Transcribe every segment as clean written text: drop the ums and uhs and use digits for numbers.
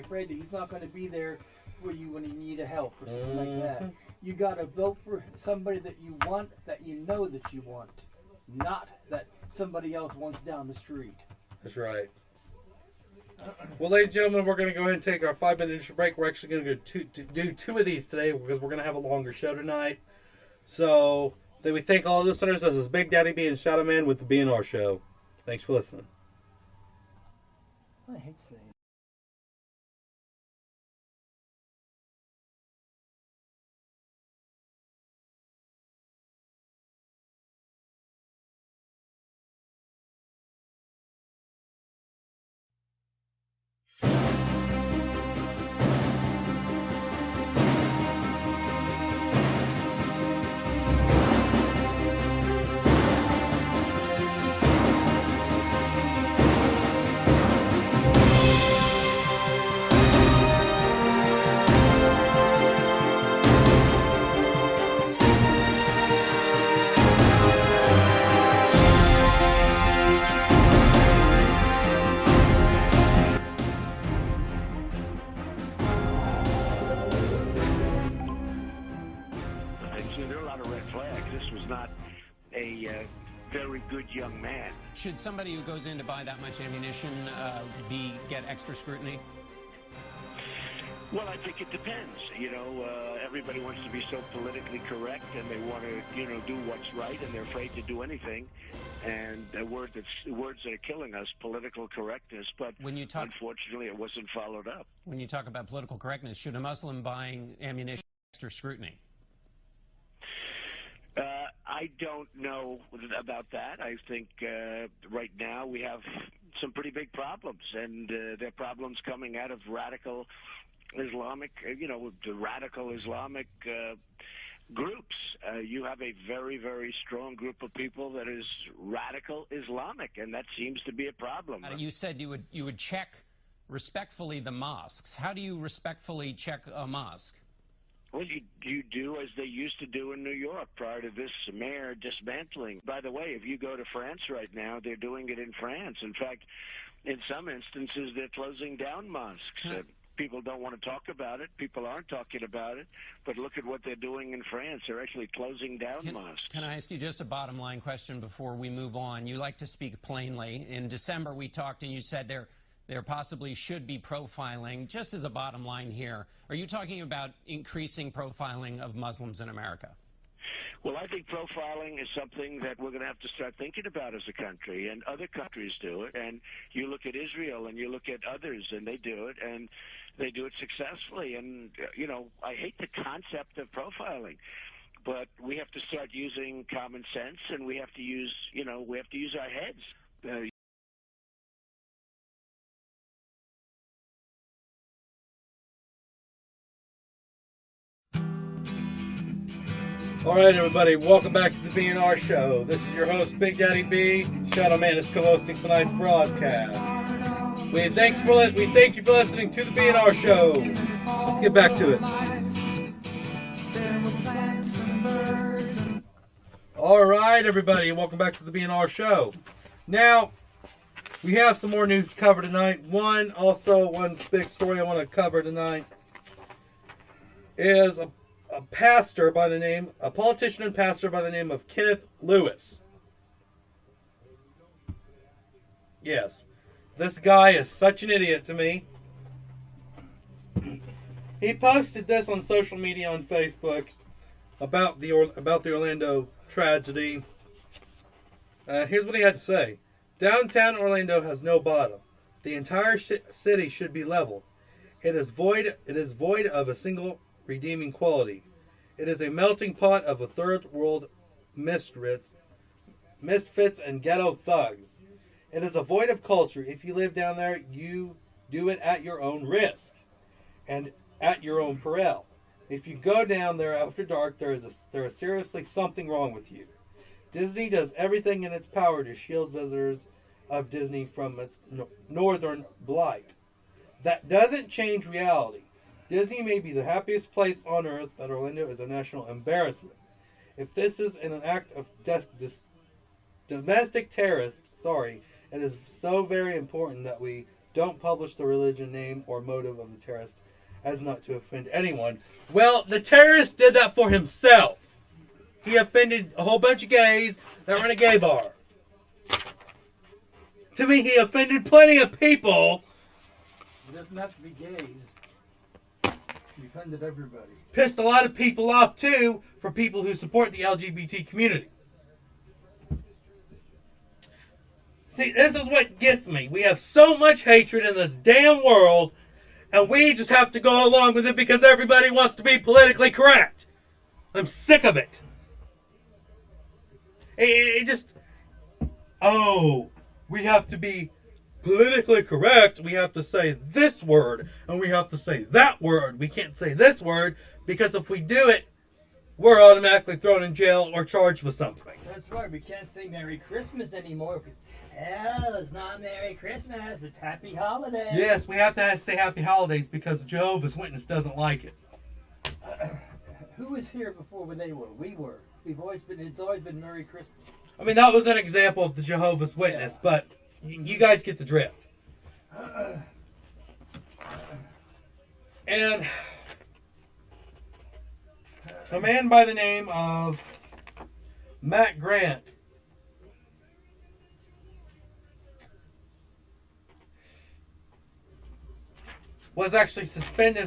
afraid that he's not going to be there for you when you need a help or something like that. You got to vote for somebody that you want, that you know that you want, not that somebody else wants down the street. That's right. Well, ladies and gentlemen, we're going to go ahead and take our 5-minute initial break. We're actually going to do 2 of these today because we're going to have a longer show tonight. So, then we thank all the listeners. This is Big Daddy B and Shadow Man with the B.AND.R Show. Thanks for listening. I hate saying young man. Should somebody who goes in to buy that much ammunition get extra scrutiny? Well, I think it depends. Everybody wants to be so politically correct, and they want to, do what's right, and they're afraid to do anything. And words that are killing us, political correctness. But unfortunately, it wasn't followed up. When you talk about political correctness, should a Muslim buying ammunition get extra scrutiny? I don't know about that. I think right now we have some pretty big problems, and they're problems coming out of radical Islamic, the radical Islamic groups. You have a very, very strong group of people that is radical Islamic, and that seems to be a problem. You said you would check respectfully the mosques. How do you respectfully check a mosque? Well, you do as they used to do in New York prior to this mayor dismantling. By the way, if you go to France right now, they're doing it in France. In fact, in some instances, they're closing down mosques. People don't want to talk about it. People aren't talking about it. But look at what they're doing in France. They're actually closing down mosques. Can I ask you just a bottom line question before we move on? You like to speak plainly. In December, we talked and you said there possibly should be profiling. Just as a bottom line here, are you talking about increasing profiling of Muslims in America? Well, I think profiling is something that we're going to have to start thinking about as a country, and other countries do it. And you look at Israel and you look at others, and they do it, and they do it successfully. And, I hate the concept of profiling, but we have to start using common sense, and we have to use, our heads. All right, everybody, welcome back to the B.AND.R Show. This is your host, Big Daddy B. Shadow Man is co-hosting tonight's broadcast. We thank you for listening to the B.AND.R Show. Let's get back to it. All right, everybody, welcome back to the B.AND.R Show. Now, we have some more news to cover tonight. One big story I want to cover tonight is a politician and pastor by the name of Kenneth Lewis. Yes, this guy is such an idiot to me. He posted this on social media on Facebook about the Orlando tragedy. Here's what he had to say. Downtown Orlando has no bottom. The entire city should be leveled. It is void of a single redeeming quality. It is a melting pot of a third world misfits and ghetto thugs. It is a void of culture. If you live down there, you do it at your own risk and at your own peril. If you go down there after dark, there is seriously something wrong with you. Disney does everything in its power to shield visitors of Disney from its northern blight. That doesn't change reality. Disney may be the happiest place on earth, but Orlando is a national embarrassment. If this is an act of domestic terrorist, it is so very important that we Don't publish the religion, name, or motive of the terrorist as not to offend anyone. Well, the terrorist did that for himself. He offended a whole bunch of gays that were in a gay bar. To me, he offended plenty of people. It doesn't have to be gays. He offended everybody. Pissed a lot of people off, too, for people who support the LGBT community. See, this is what gets me. We have so much hatred in this damn world, and we just have to go along with it because everybody wants to be politically correct. I'm sick of it. It just... Oh, we have to be politically correct. We have to say this word, and we have to say that word. We can't say this word, because if we do it, we're automatically thrown in jail or charged with something. That's right. We can't say Merry Christmas anymore. Hell, it's not Merry Christmas. It's Happy Holidays. Yes, we have to say Happy Holidays because Jehovah's Witness doesn't like it. Who was here before when they were? We were. It's always been Merry Christmas. I mean, that was an example of the Jehovah's Witness, but you guys get the drift. And a man by the name of Matt Grant was actually banned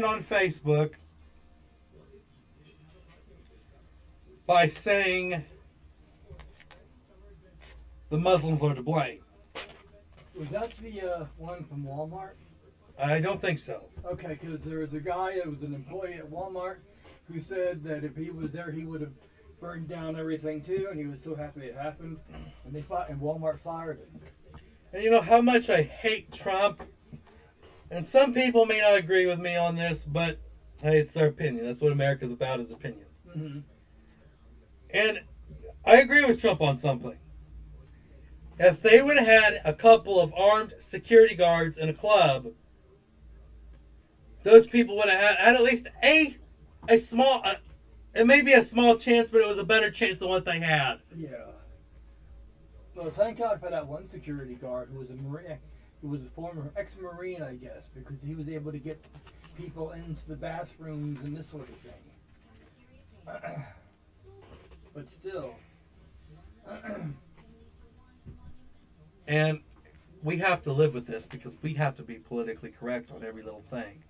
on Facebook by saying the Muslims are to blame. Was that the one from Walmart? I don't think so. Okay, because there was a guy that was an employee at Walmart who said that if he was there, he would have burned down everything too, and he was so happy it happened. And Walmart fired him. And you know how much I hate Trump? And some people may not agree with me on this, but hey, it's their opinion. That's what America's about, is opinions. Mm-hmm. And I agree with Trump on something. If they would have had a couple of armed security guards in a club, those people would have had at least a small, it may be a small chance, but it was a better chance than what they had. Yeah. Well, thank God for that one security guard who was a Marine, who was a former ex-Marine, I guess, because he was able to get people into the bathrooms and this sort of thing. But still. And we have to live with this because we have to be politically correct on every little thing.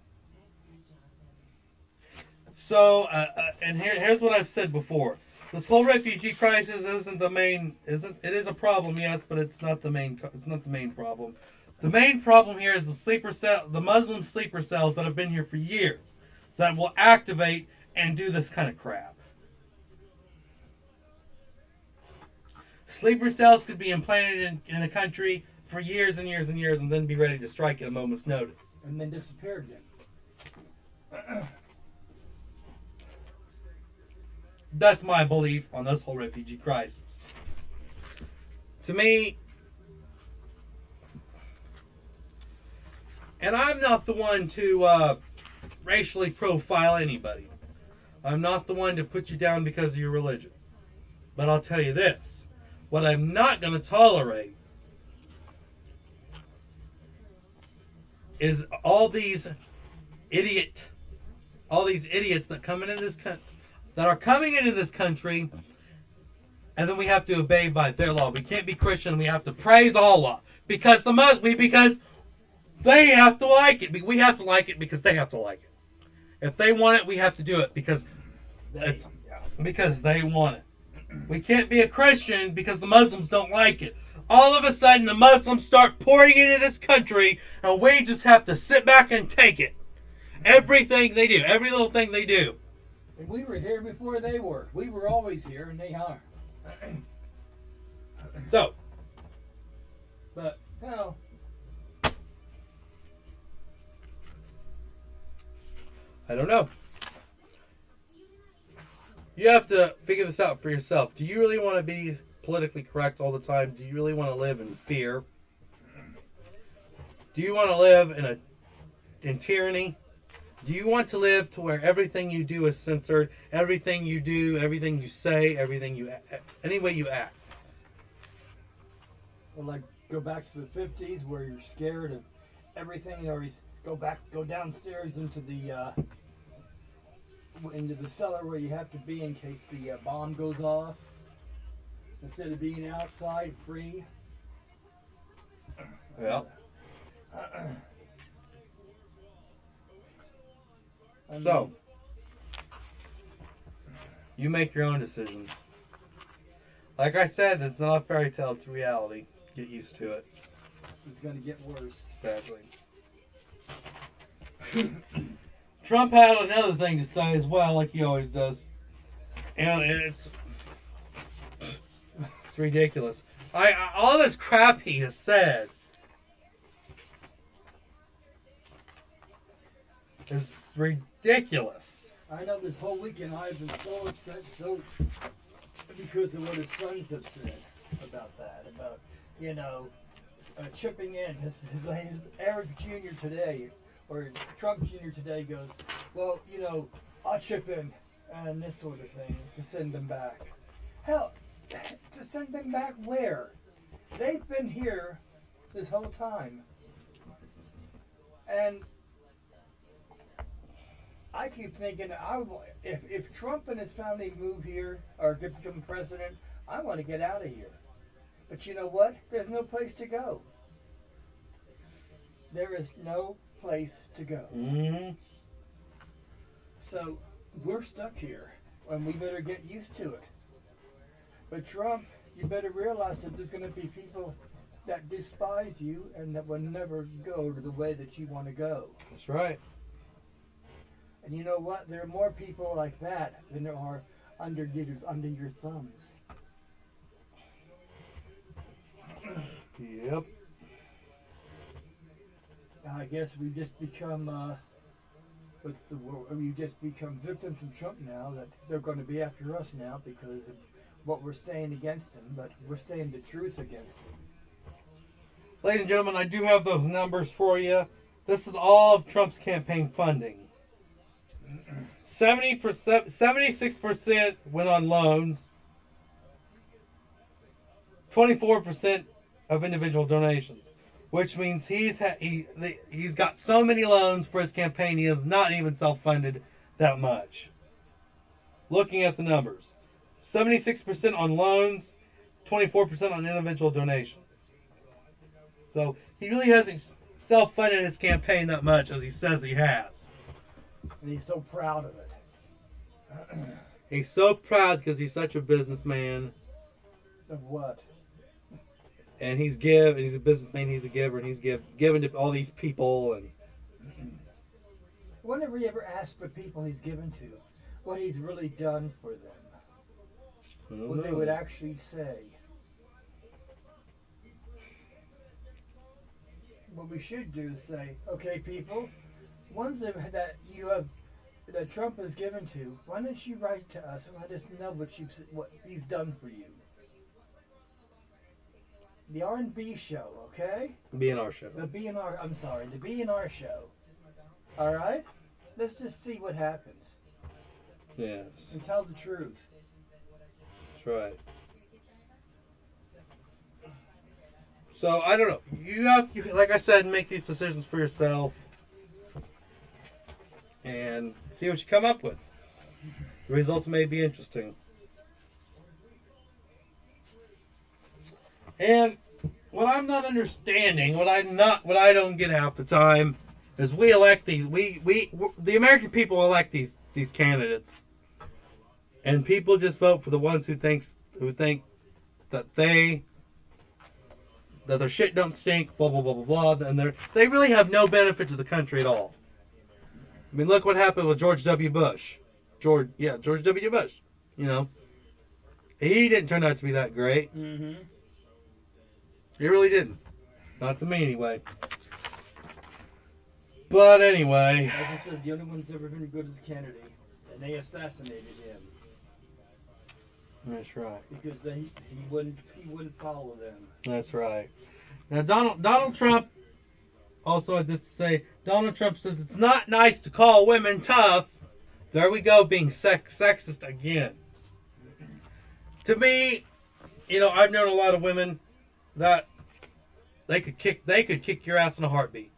So, and here's what I've said before. This whole refugee crisis it is a problem, yes, but it's not the main problem. The main problem here is the Muslim sleeper cells that have been here for years that will activate and do this kind of crap. Sleeper cells could be implanted in a country for years and years and years and then be ready to strike at a moment's notice. And then disappear again. That's my belief on this whole refugee crisis. To me, and I'm not the one to racially profile anybody. I'm not the one to put you down because of your religion. But I'll tell you this. What I'm not going to tolerate is all these idiots that come into this country, that are coming into this country, and then we have to obey by their law. We can't be Christian. We have to praise Allah because because they have to like it. We have to like it because they have to like it. If they want it, we have to do it because they want it. We can't be a Christian because the Muslims don't like it. All of a sudden, the Muslims start pouring into this country, and we just have to sit back and take it. Everything they do, every little thing they do. And we were here before they were. We were always here, and they are. So. But, well. I don't know. You have to figure this out for yourself. Do you really want to be politically correct all the time? Do you really want to live in fear? Do you want to live in tyranny? Do you want to live to where everything you do is censored? Everything you do, everything you say, any way you act? Well, like go back to the 50s where you're scared of everything, or go downstairs into the cellar where you have to be in case the bomb goes off, instead of being outside free. Yeah. So, you make your own decisions. Like I said, it's not a fairy tale, it's reality. Get used to it. It's going to get worse. Exactly. Trump had another thing to say as well, like he always does. And it's ridiculous. All this crap he has said is ridiculous. I know this whole weekend I've been so upset, because of what his sons have said about that, about, chipping in. His Eric Jr. today, or Trump Jr. today goes, well, I'll chip in, and this sort of thing, to send them back. Hell, to send them back where? They've been here this whole time. And I keep thinking, if Trump and his family move here or become president, I want to get out of here. But you know what? There's no place to go. There is no place to go. Mm-hmm. So we're stuck here, and we better get used to it. But Trump, you better realize that there's going to be people that despise you and that will never go to the way that you want to go. That's right. And you know what? There are more people like that than there are under your thumbs. Yep. I guess we just become, what's the word? We just become victims of Trump now, that they're going to be after us now because of what we're saying against him, but we're saying the truth against him. Ladies and gentlemen, I do have those numbers for you. This is all of Trump's campaign funding. 76% went on loans. 24% of individual donations, which means he's got so many loans for his campaign he is not even self-funded that much. Looking at the numbers, 76% on loans, 24% on individual donations. So he really hasn't self-funded his campaign that much as he says he has. And he's so proud of it. He's so proud because he's such a businessman. Of what? And he's a businessman, he's a giver, and he's given to all these people. And whenever he ever asked the people he's given to what he's really done for them, what they would actually say. What we should do is say, okay, people, ones that Trump has given to, why don't you write to us and let us know what he's done for you? The R&B show, okay? B.AND.R show. The B.AND.R show. All right? Let's just see what happens. Yes. And tell the truth. That's right. So, I don't know. You have, like I said, make these decisions for yourself. And see what you come up with. The results may be interesting. And what I'm not understanding, what I don't get half the time, is we elect these. The American people elect these candidates, and people just vote for the ones who think that their shit don't stink, blah blah blah blah blah, and they really have no benefit to the country at all. I mean, look what happened with George W. Bush. George W. Bush. He didn't turn out to be that great. Mm-hmm. He really didn't. Not to me, anyway. But anyway. As I said, the only one's ever been good as a candidate, and they assassinated him. That's right. Because he wouldn't follow them. That's right. Now, Donald Trump also had this to say. Donald Trump says it's not nice to call women tough. There we go, being sexist again. To me, I've known a lot of women that they could kick your ass in a heartbeat.